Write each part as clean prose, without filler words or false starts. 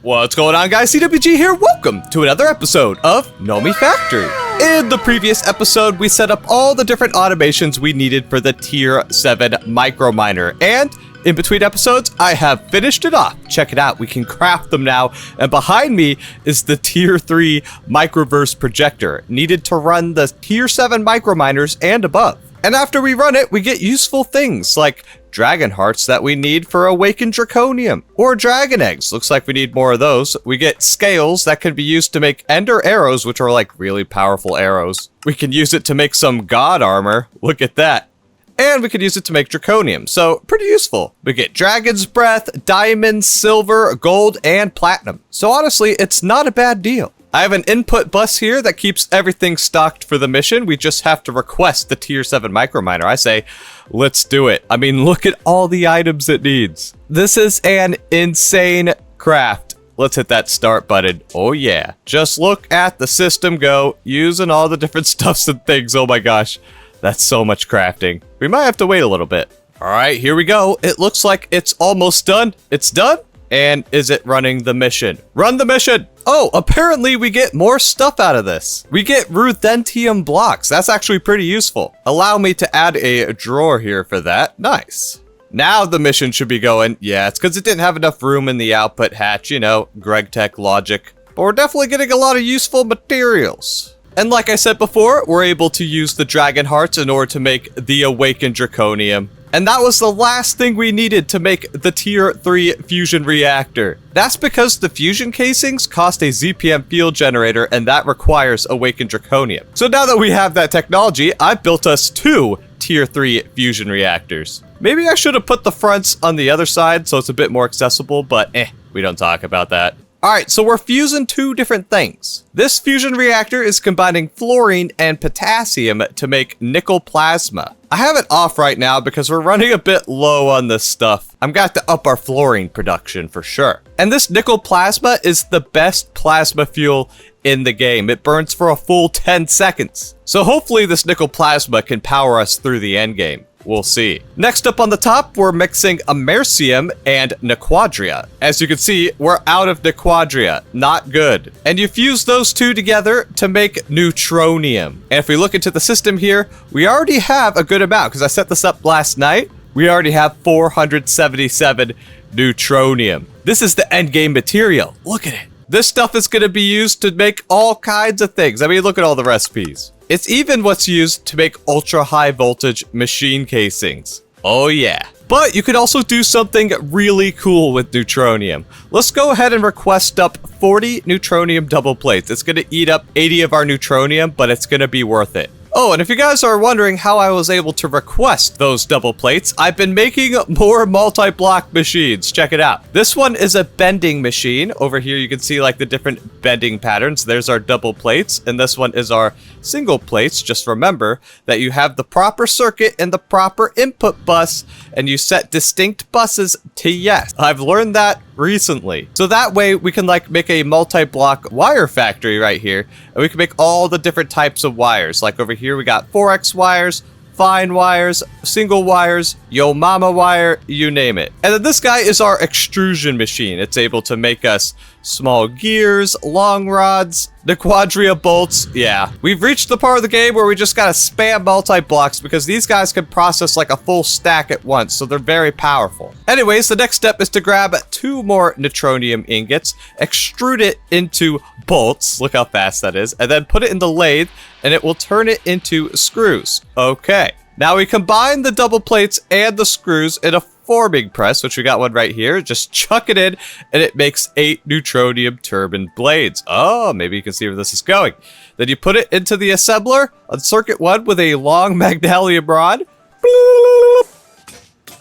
What's going on, guys? CWG here. Welcome to another episode of Nomifactory. In the previous episode, we set up all the different automations we needed for the Tier 7 micro miner, and in between episodes, I have finished it off. Check it out. We can craft them now. And behind me is the Tier 3 microverse projector, needed to run the Tier 7 micro miners and above. And after we run it, we get useful things like dragon hearts that we need for awakened draconium, or dragon eggs. Looks like we need more of those. We get scales that can be used to make ender arrows, which are like really powerful arrows. We can use it to make some god armor. Look at that. And we could use it to make draconium, so pretty useful. We get dragon's breath, diamond, silver, gold, and platinum. So honestly, it's not a bad deal. I have an input bus here that keeps everything stocked for the mission. We just have to request the Tier 7 micro miner. I say, let's do it. I mean, look at all the items it needs. This is an insane craft. Let's hit that start button. Oh yeah. Just look at the system go, using all the different stuffs and things. Oh my gosh. That's so much crafting. We might have to wait a little bit. All right, here we go. It looks like it's almost done. It's done. And is it running the mission? Run the mission. Oh, apparently we get more stuff out of this. We get ruthenium blocks. That's actually pretty useful. Allow me to add a drawer here for that. Nice. Now the mission should be going. Yeah, it's because it didn't have enough room in the output hatch. You know, Gregtech logic. But we're definitely getting a lot of useful materials. And like I said before, we're able to use the dragon hearts in order to make the awakened draconium. And that was the last thing we needed to make the Tier 3 fusion reactor. That's because the fusion casings cost a ZPM field generator, and that requires awakened draconium. So now that we have that technology, I've built us 2 Tier 3 fusion reactors. Maybe I should have put the fronts on the other side so it's a bit more accessible, but we don't talk about that. Alright, so we're fusing 2 different things. This fusion reactor is combining fluorine and potassium to make nickel plasma. I have it off right now because we're running a bit low on this stuff. I'm going to have to up our fluorine production for sure. And this nickel plasma is the best plasma fuel in the game. It burns for a full 10 seconds. So hopefully this nickel plasma can power us through the end game. We'll see. Next up on the top, we're mixing americium and Naquadria. As you can see, we're out of Naquadria. Not good. And you fuse those 2 together to make Neutronium. And if we look into the system here, we already have a good amount because I set this up last night. We already have 477 Neutronium. This is the end game material. Look at it. This stuff is going to be used to make all kinds of things. I mean, look at all the recipes. It's even what's used to make ultra high voltage machine casings. Oh yeah. But you could also do something really cool with Neutronium. Let's go ahead and request up 40 Neutronium double plates. It's going to eat up 80 of our Neutronium, but it's going to be worth it. Oh, and if you guys are wondering how I was able to request those double plates, I've been making more multi-block machines. Check it out. This one is a bending machine. Over here, you can see like the different bending patterns. There's our double plates, and this one is our single plates. Just remember that you have the proper circuit and the proper input bus, and you set distinct buses to yes. I've learned that recently. So that way we can like make a multi-block wire factory right here, and we can make all the different types of wires. Like over here we got 4x wires, fine wires, single wires, yo mama wire, you name it. And then this guy is our extrusion machine. It's able to make us small gears, long rods, Naquadria bolts. Yeah, we've reached the part of the game where we just gotta spam multi-blocks because these guys can process like a full stack at once, so they're very powerful. Anyways, the next step is to grab 2 more Neutronium ingots, extrude it into bolts, look how fast that is, and then put it in the lathe, and it will turn it into screws. Okay, now we combine the double plates and the screws in a forming press, which we got one right here. Just chuck it in, and it makes 8 Neutronium turbine blades. Oh, maybe you can see where this is going. Then you put it into the assembler on circuit 1 with a long magnesium rod.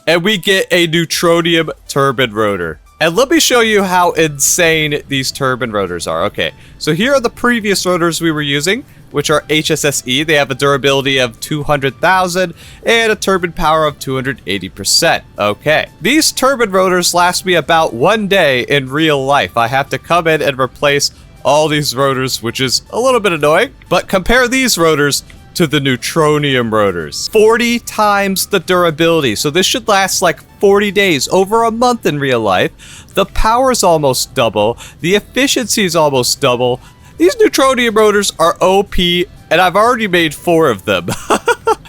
And we get a Neutronium turbine rotor. And let me show you how insane these turbine rotors are. Okay, so here are the previous rotors we were using, which are HSSE. They have a durability of 200,000 and a turbine power of 280%. Okay, these turbine rotors last me about 1 day in real life. I have to come in and replace all these rotors, which is a little bit annoying. But compare these rotors to the Neutronium rotors. 40 times the durability. So this should last like 40 days, over a month in real life. The power's almost double. The efficiency's almost double. These Neutronium rotors are OP, and I've already made 4 of them.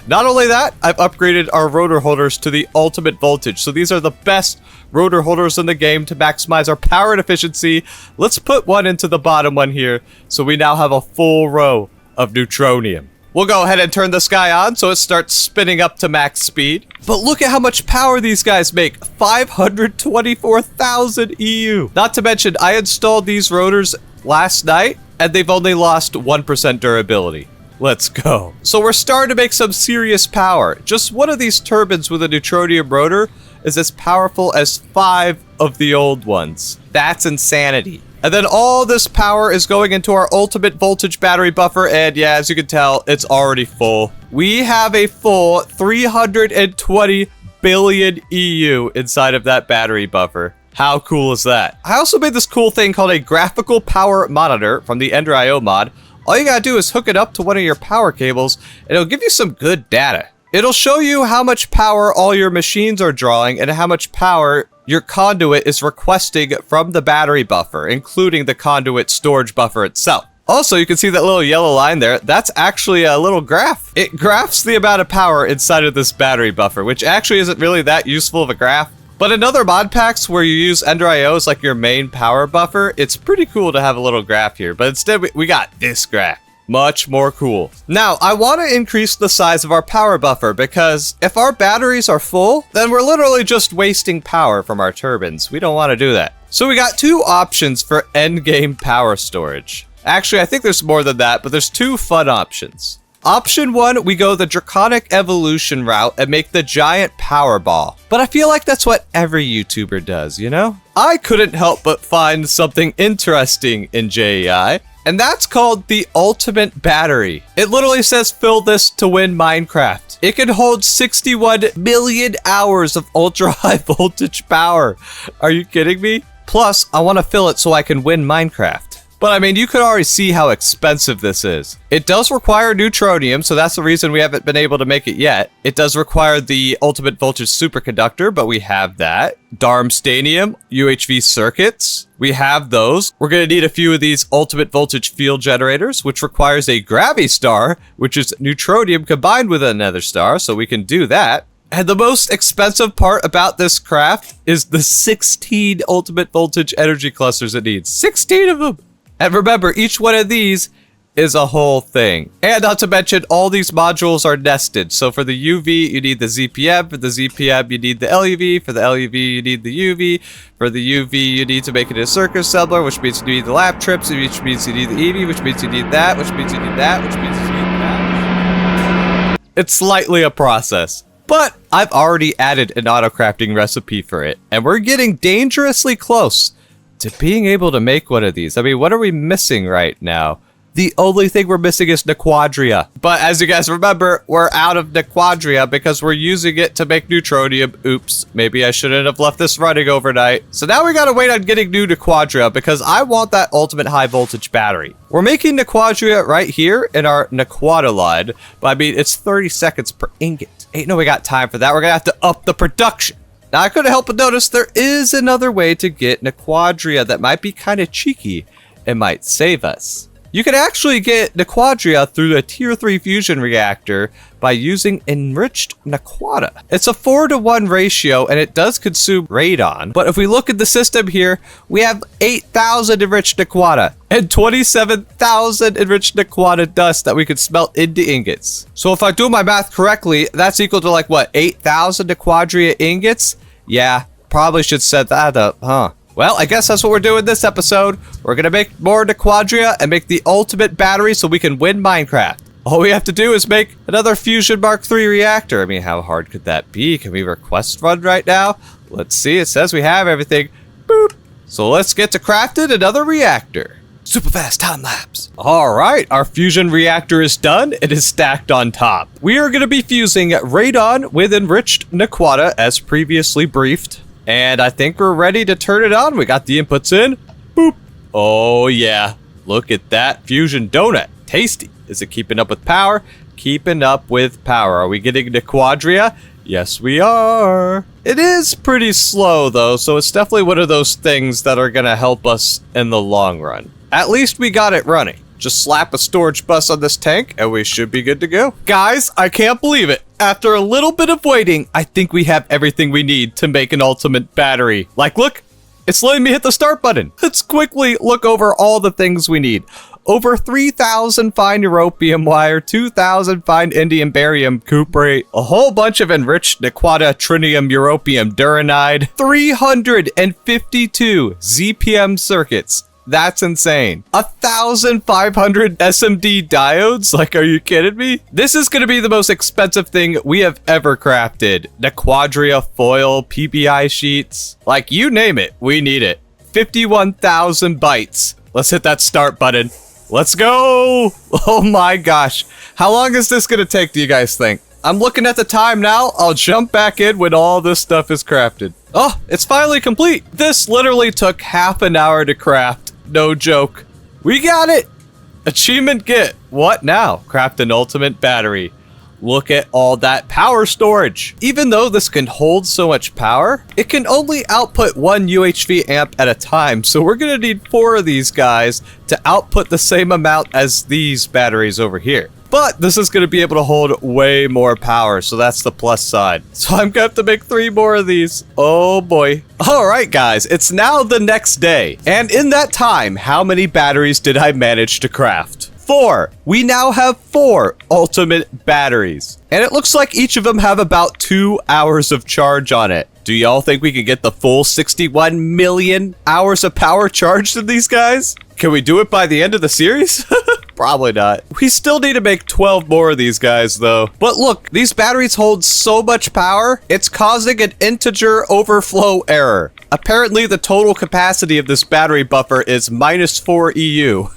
Not only that, I've upgraded our rotor holders to the ultimate voltage. So these are the best rotor holders in the game to maximize our power and efficiency. Let's put one into the bottom one here, so we now have a full row of Neutronium. We'll go ahead and turn this guy on so it starts spinning up to max speed. But look at how much power these guys make. 524,000 EU. Not to mention, I installed these rotors last night, and they've only lost 1% durability. Let's go. So we're starting to make some serious power. Just one of these turbines with a Neutronium rotor is as powerful as 5 of the old ones. That's insanity. And then all this power is going into our ultimate voltage battery buffer, and yeah, as you can tell, it's already full. We have a full 320 billion EU inside of that battery buffer. How cool is that? I also made this cool thing called a graphical power monitor from the Ender.io mod. All you gotta do is hook it up to one of your power cables, and it'll give you some good data. It'll show you how much power all your machines are drawing and how much power your conduit is requesting from the battery buffer, including the conduit storage buffer itself. Also, you can see that little yellow line there. That's actually a little graph. It graphs the amount of power inside of this battery buffer, which actually isn't really that useful of a graph. But in other mod packs where you use Ender.io as like your main power buffer, it's pretty cool to have a little graph here. But instead, we got this graph. Much more cool. Now, I want to increase the size of our power buffer because if our batteries are full, then we're literally just wasting power from our turbines. We don't want to do that. So we got 2 options for endgame power storage. Actually, I think there's more than that, but there's 2 fun options. Option 1, we go the draconic evolution route and make the giant power ball. But I feel like that's what every YouTuber does, you know? I couldn't help but find something interesting in JEI, and that's called the ultimate battery. It literally says fill this to win Minecraft. It can hold 61 million hours of ultra high voltage power. Are you kidding me? Plus, I want to fill it so I can win Minecraft. But I mean, you could already see how expensive this is. It does require Neutronium, so that's the reason we haven't been able to make it yet. It does require the ultimate voltage superconductor, but we have that. Darmstanium, UHV circuits, we have those. We're going to need a few of these ultimate voltage field generators, which requires a gravity star, which is Neutronium combined with another star, so we can do that. And the most expensive part about this craft is the 16 ultimate voltage energy clusters it needs. 16 of them! And remember, each one of these is a whole thing. And not to mention, all these modules are nested. So for the UV, you need the ZPM. For the ZPM, you need the LUV. For the LUV, you need the UV. For the UV, you need to make it a circuit assembler, which means you need the lap trips, which means you need the EV, which means you need that, which means you need that, which means you need that. It's slightly a process. But I've already added an auto-crafting recipe for it. And we're getting dangerously close to being able to make one of these. I mean, what are we missing right now? The only thing we're missing is Naquadria. But as you guys remember, we're out of Naquadria because we're using it to make Neutronium. Oops, maybe I shouldn't have left this running overnight. So now we gotta wait on getting new Naquadria because I want that ultimate high voltage battery. We're making Naquadria right here in our Naquada line, but I mean, it's 30 seconds per ingot. Ain't no we got time for that. We're gonna have to up the production. Now, I couldn't help but notice there is another way to get Naquadria that might be kind of cheeky and might save us. You can actually get Naquadria through the Tier 3 fusion reactor by using enriched Naquada. It's a 4-to-1 ratio and it does consume radon. But if we look at the system here, we have 8,000 enriched Naquada and 27,000 enriched Naquada dust that we could smelt into ingots. So if I do my math correctly, that's equal to like what, 8,000 Naquadria ingots? Yeah, probably should set that up, huh? Well, I guess that's what we're doing this episode. We're gonna make more Naquadria and make the ultimate battery so we can win Minecraft. All we have to do is make another Fusion Mark III reactor. I mean, how hard could that be? Can we request one right now? Let's see, it says we have everything. Boop. So let's get to crafting another reactor. Super fast time lapse. All right, our fusion reactor is done. It is stacked on top. We are gonna be fusing radon with enriched Naquada as previously briefed. And I think we're ready to turn it on. We got the inputs in. Boop. Oh yeah, look at that fusion donut. Tasty. Is it keeping up with power? Keeping up with power. Are we getting Naquadria? Yes, we are. It is pretty slow, though, so it's definitely one of those things that are gonna help us in the long run. At least we got it running. Just slap a storage bus on this tank, and we should be good to go. Guys, I can't believe it. After a little bit of waiting, I think we have everything we need to make an ultimate battery. Like, look, it's letting me hit the start button. Let's quickly look over all the things we need. Over 3,000 fine europium wire, 2,000 fine indium barium cuprate, a whole bunch of enriched Naquadria trinium europium duranide, 352 ZPM circuits. That's insane. 1,500 SMD diodes? Like, are you kidding me? This is gonna be the most expensive thing we have ever crafted. Naquadria foil, PBI sheets, like you name it, we need it. 51,000 bytes. Let's hit that start button. Let's go! Oh my gosh. How long is this gonna take, do you guys think? I'm looking at the time now. I'll jump back in when all this stuff is crafted. Oh, it's finally complete. This literally took half an hour to craft. No joke. We got it! Achievement get. What now? Craft an ultimate battery. Look at all that power storage. Even though this can hold so much power, it can only output 1 UHV amp at a time, so we're gonna need 4 of these guys to output the same amount as these batteries over here. But this is gonna be able to hold way more power, so that's the plus side. So I'm gonna have to make 3 more of these. Oh boy. Alright guys, it's now the next day. And in that time, how many batteries did I manage to craft? 4. We now have 4 ultimate batteries. And it looks like each of them have about 2 hours of charge on it. Do y'all think we can get the full 61 million hours of power charged in these guys? Can we do it by the end of the series? Probably not. We still need to make 12 more of these guys though. But look, these batteries hold so much power, it's causing an integer overflow error. Apparently the total capacity of this battery buffer is -4 EU.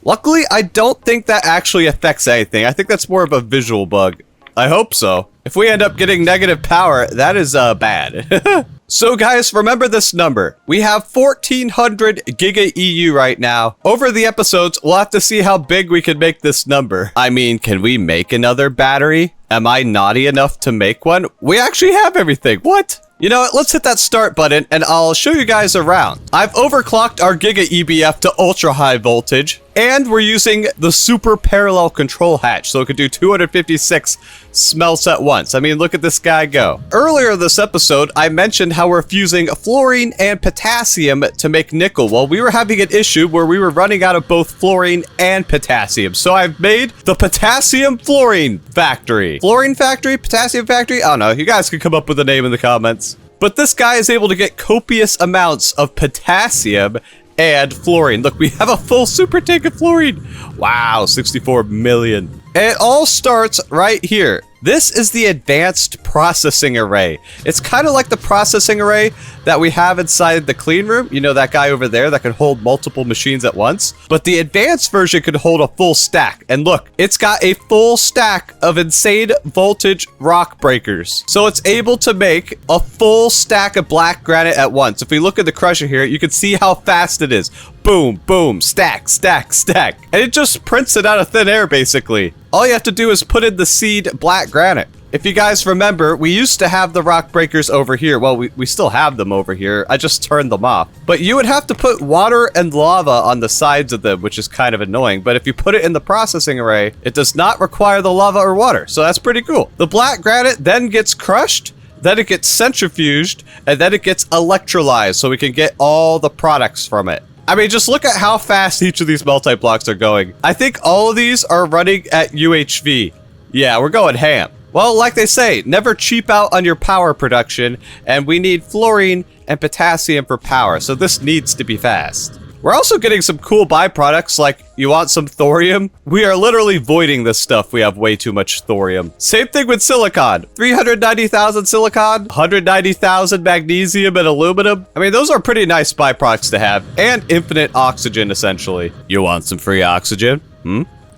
Luckily, I don't think that actually affects anything. I think that's more of a visual bug. I hope so. If we end up getting negative power, that is bad. So guys, remember this number. We have 1,400 Giga EU right now. Over the episodes, we'll have to see how big we can make this number. I mean, can we make another battery? Am I naughty enough to make one? We actually have everything. What? You know what, let's hit that start button and I'll show you guys around. I've overclocked our Giga EBF to ultra high voltage, and we're using the super parallel control hatch, so it can do 256 smelts at once. I mean, look at this guy go. Earlier this episode, I mentioned how we're fusing fluorine and potassium to make nickel. Well, we were having an issue where we were running out of both fluorine and potassium, so I've made the potassium fluorine factory. Fluorine factory? Potassium factory? I don't know. You guys can come up with a name in the comments. But this guy is able to get copious amounts of potassium and fluorine. Look, we have a full super tank of fluorine. Wow, 64 million. And it all starts right here. This is the advanced processing array. It's kind of like the processing array that we have inside the clean room. You know, that guy over there that can hold multiple machines at once. But the advanced version can hold a full stack. And look, it's got a full stack of insane voltage rock breakers. So it's able to make a full stack of black granite at once. If we look at the crusher here, you can see how fast it is. Boom, boom, stack, stack, stack. And it just prints it out of thin air, basically. All you have to do is put in the seed black granite. If you guys remember, we used to have the rock breakers over here. Well, we still have them over here. I just turned them off. But you would have to put water and lava on the sides of them, which is kind of annoying. But if you put it in the processing array, it does not require the lava or water. So that's pretty cool. The black granite then gets crushed, then it gets centrifuged, and then it gets electrolyzed so we can get all the products from it. I mean, just look at how fast each of these multi-blocks are going. I think all of these are running at UHV. Yeah, we're going ham. Well, like they say, never cheap out on your power production, and we need fluorine and potassium for power, so this needs to be fast. We're also getting some cool byproducts, like, you want some thorium? We are literally voiding this stuff. We have way too much thorium. Same thing with silicon. 390,000 silicon, 190,000 magnesium and aluminum. I mean, those are pretty nice byproducts to have, and infinite oxygen, essentially. You want some free oxygen?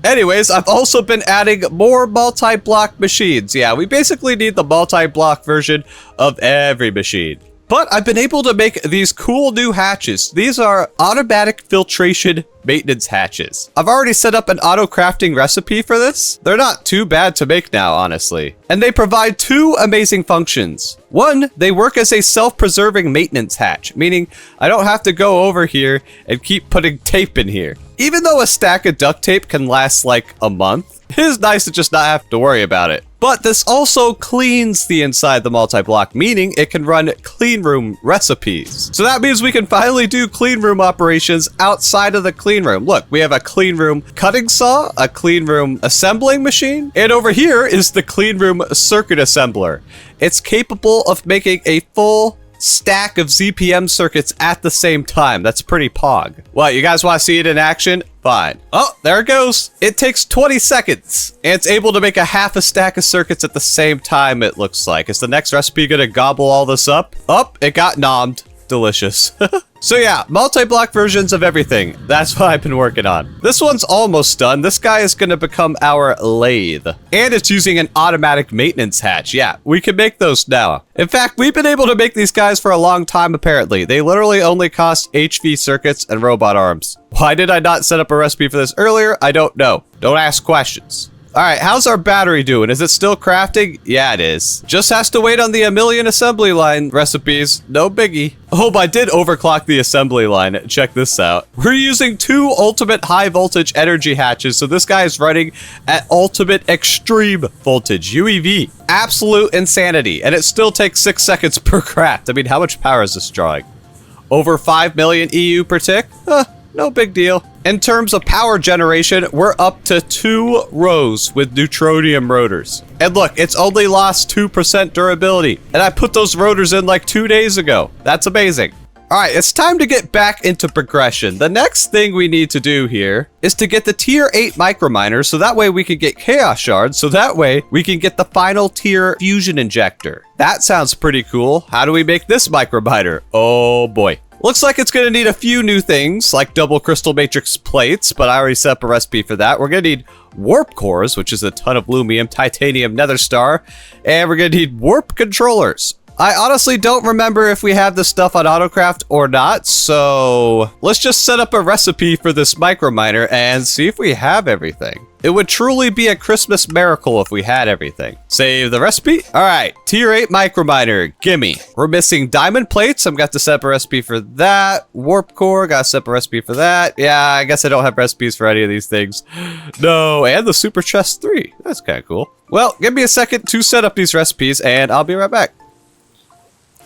Anyways, I've also been adding more multi-block machines. Yeah, we basically need the multi-block version of every machine. But I've been able to make these cool new hatches. These are automatic filtration maintenance hatches. I've already set up an auto crafting recipe for this. They're not too bad to make now, honestly. And they provide two amazing functions. One, they work as a self-preserving maintenance hatch, meaning I don't have to go over here and keep putting tape in here. Even though a stack of duct tape can last like a month, it is nice to just not have to worry about it. But this also cleans the inside the multi-block, meaning it can run clean room recipes. So that means we can finally do clean room operations outside of the clean room. Look, we have a clean room cutting saw, a clean room assembling machine, and over here is the clean room circuit assembler. It's capable of making a full stack of ZPM circuits at the same time. That's pretty pog. What, you guys want to see it in action? Fine. Oh, there it goes. It takes 20 seconds, and it's able to make a half a stack of circuits at the same time, it looks like. Is the next recipe gonna gobble all this up? Oh, it got nommed. Delicious. So yeah, multi-block versions of everything. That's what I've been working on. This one's almost done. This guy is going to become our lathe. And it's using an automatic maintenance hatch. Yeah, we can make those now. In fact, we've been able to make these guys for a long time, apparently. They literally only cost HV circuits and robot arms. Why did I not set up a recipe for this earlier? I don't know. Don't ask questions. All right, how's our battery doing? Is it still crafting? Yeah, it is. Just has to wait on the 1,000,000 assembly line recipes. No biggie. Oh, I did overclock the assembly line. Check this out. We're using 2 ultimate high voltage energy hatches, so this guy is running at ultimate extreme voltage, UEV. Absolute insanity, and it still takes 6 seconds per craft. I mean, how much power is this drawing? Over 5 million EU per tick? No big deal. In terms of power generation, we're up to 2 rows with Neutronium rotors. And look, it's only lost 2% durability. And I put those rotors in like 2 days ago. That's amazing. All right, it's time to get back into progression. The next thing we need to do here is to get the tier 8 microminer, so that way we can get chaos shards, so that way we can get the final tier fusion injector. That sounds pretty cool. How do we make this microminer? Oh boy. Looks like it's going to need a few new things, like double crystal matrix plates, but I already set up a recipe for that. We're going to need warp cores, which is a ton of lumium, titanium, nether star, and we're going to need warp controllers. I honestly don't remember if we have this stuff on AutoCraft or not, so let's just set up a recipe for this microminer and see if we have everything. It would truly be a Christmas miracle if we had everything. Save the recipe. All right, tier 8 microminer, gimme. We're missing diamond plates. I've got to set up a recipe for that. Warp core, got to set up a recipe for that. Yeah, I guess I don't have recipes for any of these things. No, and the super chest 3. That's kind of cool. Well, give me a second to set up these recipes and I'll be right back.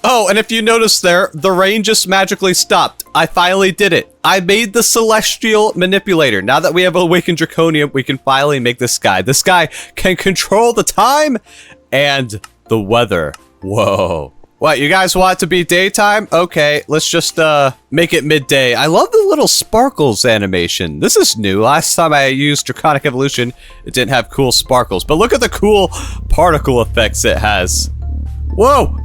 Oh, and if you notice there, the rain just magically stopped. I finally did it. I made the celestial manipulator. Now that we have awakened draconium, we can finally make this guy. This guy can control the time and the weather. Whoa. What, you guys want it to be daytime? Okay, let's just make it midday. I love the little sparkles animation. This is new. Last time I used Draconic Evolution, it didn't have cool sparkles. But look at the cool particle effects it has. Whoa.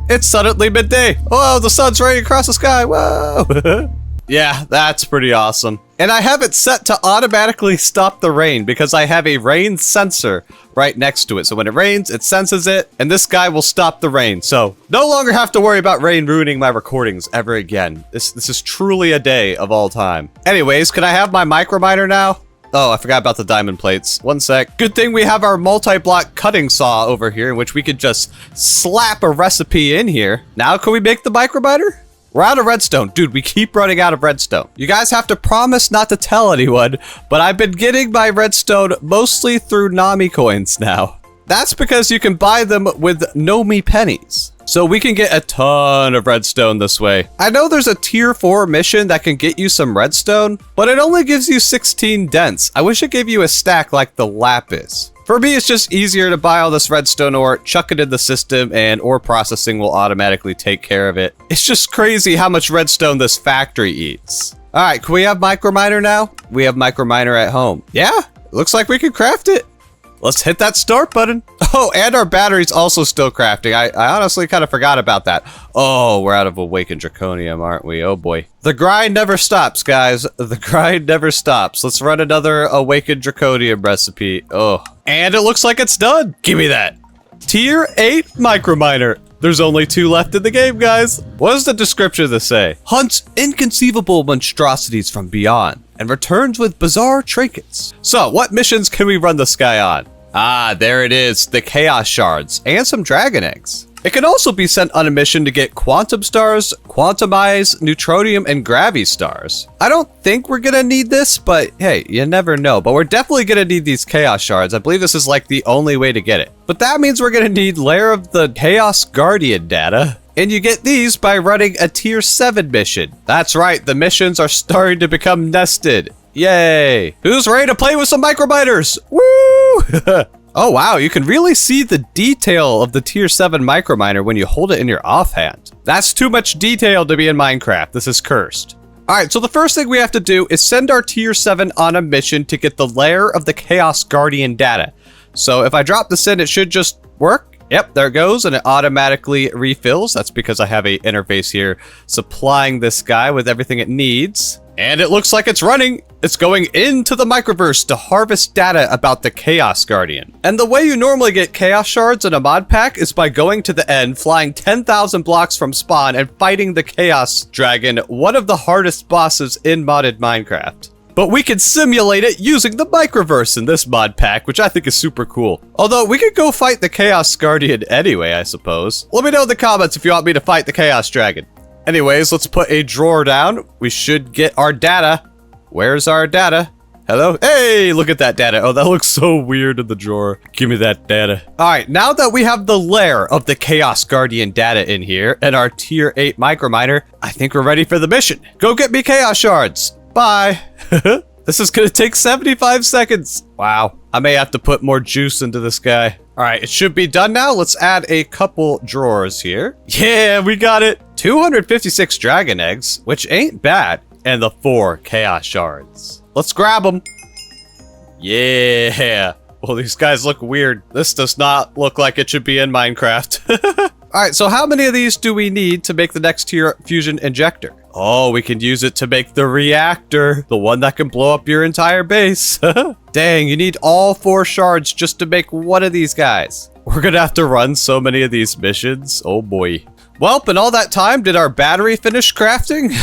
It's suddenly midday. Oh, the sun's right across the sky. Whoa. Yeah, that's pretty awesome. And I have it set to automatically stop the rain because I have a rain sensor right next to it. So when it rains, it senses it, and this guy will stop the rain. So no longer have to worry about rain ruining my recordings ever again. This is truly a day of all time. Anyways, can I have my microminer now? Oh, I forgot about the diamond plates. One sec. Good thing we have our multi-block cutting saw over here in which we could just slap a recipe in here. Now can we make the microminer? We're out of redstone. Dude, we keep running out of redstone. You guys have to promise not to tell anyone, but I've been getting my redstone mostly through Nami coins now. That's because you can buy them with Nomi pennies. So we can get a ton of redstone this way. I know there's a tier 4 mission that can get you some redstone, but it only gives you 16 dents. I wish it gave you a stack like the lapis. For me, it's just easier to buy all this redstone ore, chuck it in the system, and ore processing will automatically take care of it. It's just crazy how much redstone this factory eats. All right, can we have microminer now? We have microminer at home. Yeah, looks like we can craft it. Let's hit that start button. Oh, and our battery's also still crafting. I honestly kind of forgot about that. Oh, we're out of awakened draconium, aren't we? Oh boy. The grind never stops, guys. The grind never stops. Let's run another awakened draconium recipe. Oh, and it looks like it's done. Give me that. Tier 8 microminer. There's only 2 left in the game, guys. What does the description of this say? Hunts inconceivable monstrosities from beyond and returns with bizarre trinkets. So, what missions can we run this guy on? Ah, there it is, the Chaos Shards and some Dragon Eggs. It can also be sent on a mission to get Quantum Stars, Quantum Eyes, Neutronium, and Gravity Stars. I don't think we're gonna need this, but hey, you never know. But we're definitely gonna need these Chaos Shards. I believe this is like the only way to get it. But that means we're gonna need Lair of the Chaos Guardian data. And you get these by running a Tier 7 mission. That's right, the missions are starting to become nested. Yay! Who's ready to play with some microminers? Woo! Oh wow, you can really see the detail of the Tier 7 microminer when you hold it in your offhand. That's too much detail to be in Minecraft. This is cursed. Alright, so the first thing we have to do is send our Tier 7 on a mission to get the Lair of the Chaos Guardian data. So if I drop this in, it should just work. Yep, there it goes, and it automatically refills. That's because I have a interface here supplying this guy with everything it needs. And it looks like it's running. It's going into the microverse to harvest data about the Chaos Guardian. And the way you normally get Chaos Shards in a mod pack is by going to the end, flying 10,000 blocks from spawn, and fighting the Chaos Dragon, one of the hardest bosses in modded Minecraft. But we can simulate it using the microverse in this mod pack, which I think is super cool. Although, we could go fight the Chaos Guardian anyway, I suppose. Let me know in the comments if you want me to fight the Chaos Dragon. Anyways, let's put a drawer down. We should get our data. Where's our data? Hello? Hey, look at that data. Oh, that looks so weird in the drawer. Give me that data. All right, now that we have the lair of the Chaos Guardian data in here and our Tier 8 microminer, I think we're ready for the mission. Go get me Chaos Shards. Bye. This is gonna take 75 seconds. Wow. I may have to put more juice into this guy. All right, it should be done now. Let's add a couple drawers here. Yeah, we got it. 256 dragon eggs, which ain't bad. And the 4 chaos shards. Let's grab them. Yeah. Well, these guys look weird. This does not look like it should be in Minecraft. All right, so how many of these do we need to make the next tier fusion injector? Oh, we can use it to make the reactor, the one that can blow up your entire base. Dang, you need all 4 shards just to make one of these guys. We're gonna have to run so many of these missions. Oh boy. Well, in all that time, did our battery finish crafting?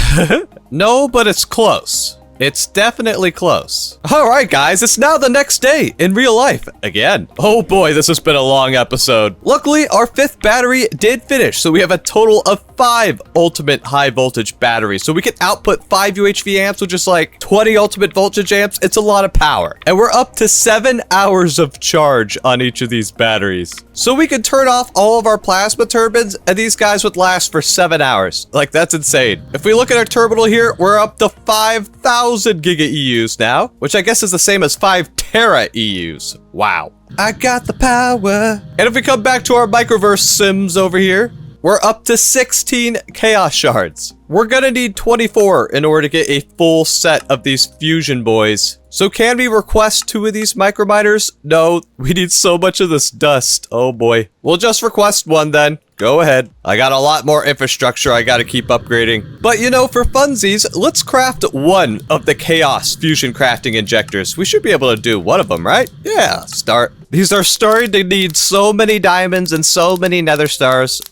No, but it's close. It's definitely close. All right, guys, it's now the next day in real life again. Oh boy, this has been a long episode. Luckily, our 5th battery did finish, so we have a total of 5 ultimate high voltage batteries. So we can output 5 UHV amps, which is like 20 ultimate voltage amps. It's a lot of power. And we're up to 7 hours of charge on each of these batteries. So we can turn off all of our plasma turbines, and these guys would last for 7 hours. Like, that's insane. If we look at our terminal here, we're up to 5,000 GTCEus now, which I guess is the same as 5 TREUs. Wow. I got the power. And if we come back to our microverse sims over here, we're up to 16 chaos shards. We're gonna need 24 in order to get a full set of these fusion boys. So can we request 2 of these microminers? No, we need so much of this dust. Oh boy. We'll just request 1 then. Go ahead. I got a lot more infrastructure I gotta keep upgrading. But you know, for funsies, let's craft 1 of the chaos fusion crafting injectors. We should be able to do 1 of them, right? Yeah, start. These are starting to need so many diamonds and so many nether stars.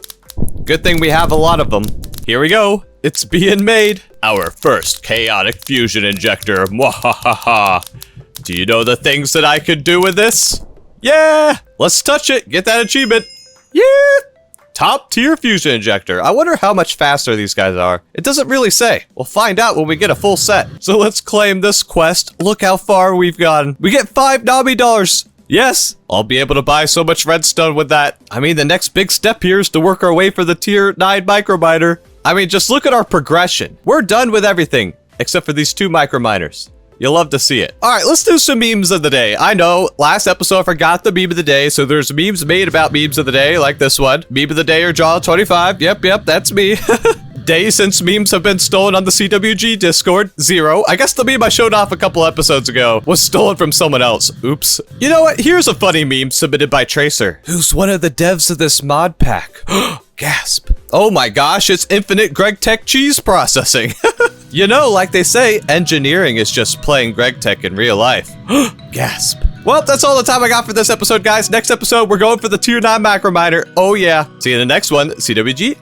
Good thing we have a lot of them. Here we go. It's being made. Our first chaotic fusion injector. Mwahaha. Do you know the things that I could do with this? Yeah. Let's touch it. Get that achievement. Yeah. Top tier fusion injector. I wonder how much faster these guys are. It doesn't really say. We'll find out when we get a full set. So let's claim this quest. Look how far we've gotten. We get 5 Nami dollars. Yes, I'll be able to buy so much redstone with that. I mean, the next big step here is to work our way for the tier 9 microminer. I mean, just look at our progression. We're done with everything except for these 2 microminers. You'll love to see it. All right, let's do some memes of the day. I know, last episode I forgot the meme of the day, so there's memes made about memes of the day, like this one. Meme of the day or Jaw 25. Yep, that's me. Day since memes have been stolen on the CWG Discord, 0. I guess the meme I showed off a couple episodes ago was stolen from someone else. Oops. You know what? Here's a funny meme submitted by Tracer, who's one of the devs of this mod pack. Gasp. Oh my gosh, it's infinite Gregtech cheese processing. You know, like they say, engineering is just playing Gregtech in real life. Gasp. Well, that's all the time I got for this episode, guys. Next episode, we're going for the tier 9 micro miner. Oh, yeah. See you in the next one. CWG